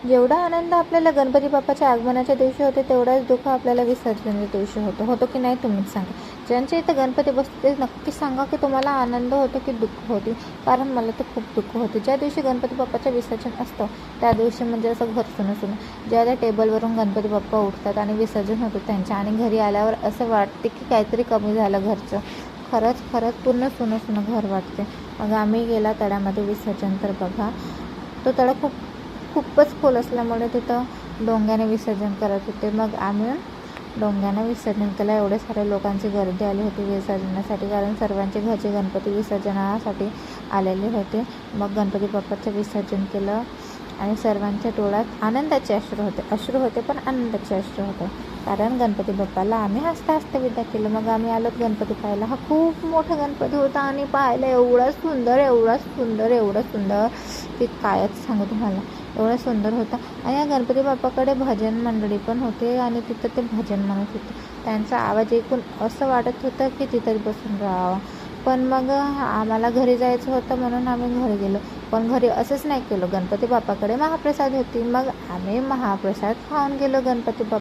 जेवढा आनंद आपल्याला गणपती बाप्पाच्या आगमनाच्या दिवशी होते तेवढाच दुःख आपल्याला विसर्जनाच्या दिवशी होतो की नाही तुम्हीच सांगा. ज्यांच्या इथं गणपती बसते ते नक्की सांगा की तुम्हाला आनंद होतो की दुःख होते. कारण मला तर खूप दुःख होते. ज्या दिवशी गणपती बाप्पाचं विसर्जन असतं त्या दिवशी म्हणजे असं घर सुनं ज्या त्या टेबलवरून गणपती बाप्पा उठतात आणि विसर्जन होतं त्यांच्या, आणि घरी आल्यावर असं वाटते की काहीतरी कमी झालं घरचं. खरंच पूर्ण सुनं घर वाटते. मग आम्ही गेला तळ्यामध्ये विसर्जन. तर बघा तो तळा खूपच खोल असल्यामुळे तिथं डोंग्याने विसर्जन करत होते. मग आम्ही डोंग्यानं विसर्जन केलं. एवढे सारे लोकांची गर्दी आली होती विसर्जनासाठी, कारण सर्वांचे घरचे गणपती विसर्जनासाठी आलेले होते. मग गणपती बाप्पाचं विसर्जन केलं आणि सर्वांच्या डोळ्यात आनंदाचे अश्रू होते पण आनंदाचे अश्रू होते, कारण गणपती बाप्पाला आम्ही हसता विदा केलं. मग आम्ही आलोत गणपती पाहायला. हा खूप मोठा गणपती होता आणि पाहायला एवढा सुंदर की कायच सांगू तुम्हाला. एवढा सुंदर होता. आणि या गणपती बाप्पाकडे भजन मंडळी पण होते आणि तिथं ते भजन म्हणत होते. त्यांचा आवाज ऐकून असं वाटत होतं की तिथं बसून राहावं. पण मग आम्हाला घरी जायचं होतं म्हणून आम्ही घरी गेलो. पण घरी असंच नाही केलं. गणपती बाप्पाकडे महाप्रसाद होती. मग आम्ही महाप्रसाद खाऊन गेलो गणपती बाप्पा